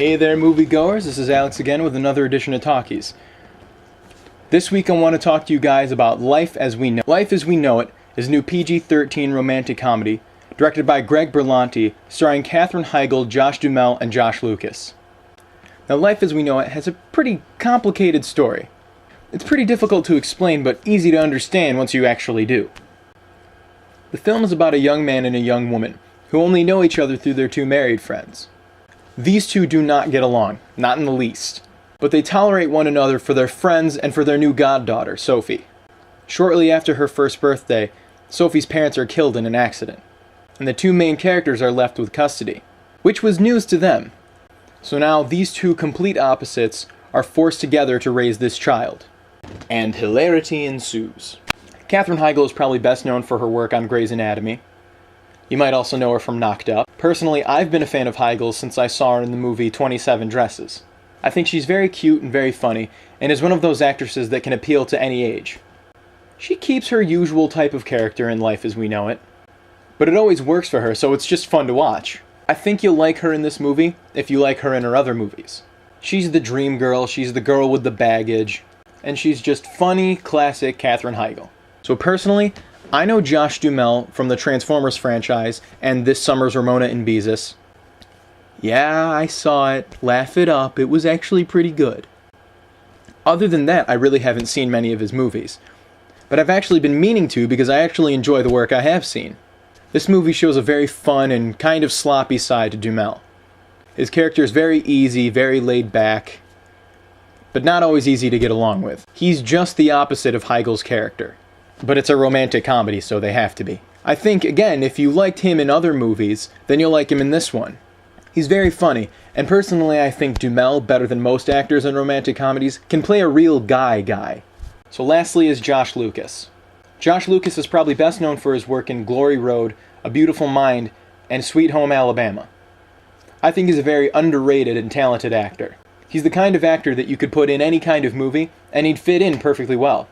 Hey there, moviegoers. This is Alex again with another edition of Talkies. This week I want to talk to you guys about Life as We Know. Life as We Know It is a new PG-13 romantic comedy directed by Greg Berlanti, starring Katherine Heigl, Josh Duhamel, and Josh Lucas. Now, Life as We Know It has a pretty complicated story. It's pretty difficult to explain, but easy to understand once you actually do. The film is about a young man and a young woman who only know each other through their two married friends. These two do not get along, not in the least, but they tolerate one another for their friends and for their new goddaughter, Sophie. Shortly after her first birthday, Sophie's parents are killed in an accident, and the two main characters are left with custody, which was news to them. So now these two complete opposites are forced together to raise this child, and hilarity ensues. Katherine Heigl is probably best known for her work on Grey's Anatomy. You might also know her from Knocked Up. Personally, I've been a fan of Heigl since I saw her in the movie 27 Dresses. I think she's very cute and very funny, and is one of those actresses that can appeal to any age. She keeps her usual type of character in Life as We Know It, but it always works for her, so it's just fun to watch. I think you'll like her in this movie if you like her in her other movies. She's the dream girl, she's the girl with the baggage, and she's just funny, classic Katherine Heigl. So personally, I know Josh Duhamel from the Transformers franchise and this summer's Ramona and Beezus. Yeah, I saw it. Laugh it up. It was actually pretty good. Other than that, I really haven't seen many of his movies. But I've actually been meaning to because I actually enjoy the work I have seen. This movie shows a very fun and kind of sloppy side to Duhamel. His character is very easy, very laid back, but not always easy to get along with. He's just the opposite of Heigl's character. But it's a romantic comedy, so they have to be. I think, again, if you liked him in other movies, then you'll like him in this one. He's very funny, and personally I think Duhamel, better than most actors in romantic comedies, can play a real guy. So lastly is Josh Lucas. Josh Lucas is probably best known for his work in Glory Road, A Beautiful Mind, and Sweet Home Alabama. I think he's a very underrated and talented actor. He's the kind of actor that you could put in any kind of movie, and he'd fit in perfectly well.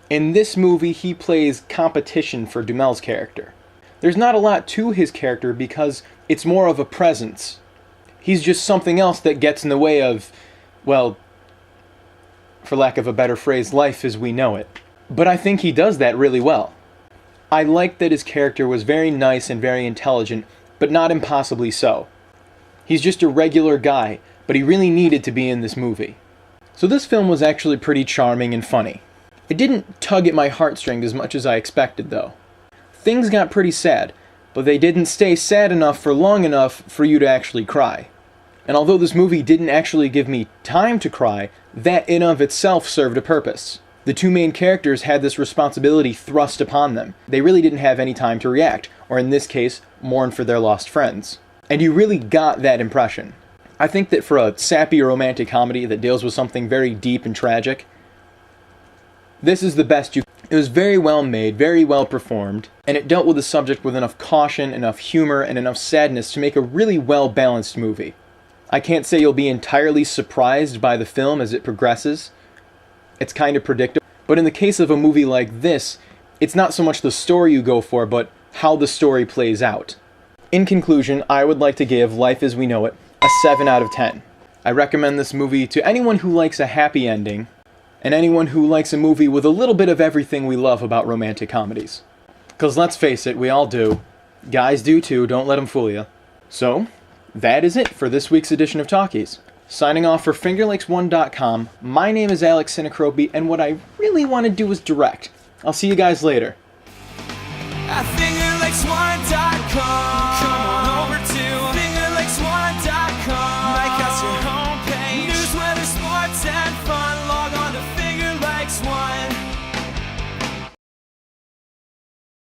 In this movie, he plays competition for Duhamel's character. There's not a lot to his character because it's more of a presence. He's just something else that gets in the way of, well, for lack of a better phrase, life as we know it. But I think he does that really well. I liked that his character was very nice and very intelligent, but not impossibly so. He's just a regular guy, but he really needed to be in this movie. So this film was actually pretty charming and funny. It didn't tug at my heartstrings as much as I expected, though. Things got pretty sad, but they didn't stay sad enough for long enough for you to actually cry. And although this movie didn't actually give me time to cry, that in of itself served a purpose. The two main characters had this responsibility thrust upon them. They really didn't have any time to react, or in this case, mourn for their lost friends. And you really got that impression. I think that for a sappy romantic comedy that deals with something very deep and tragic, this is the best you. It was very well made, very well performed, and it dealt with the subject with enough caution, enough humor, and enough sadness to make a really well-balanced movie. I can't say you'll be entirely surprised by the film as it progresses. It's kind of predictable. But in the case of a movie like this, it's not so much the story you go for, but how the story plays out. In conclusion, I would like to give Life as We Know It a 7 out of 10. I recommend this movie to anyone who likes a happy ending, and anyone who likes a movie with a little bit of everything we love about romantic comedies. Because let's face it, we all do. Guys do too, don't let them fool you. So, that is it for this week's edition of Talkies. Signing off for FingerLakes1.com, my name is Alex Sinacropi, and what I really want to do is direct. I'll see you guys later. FingerLakes1.com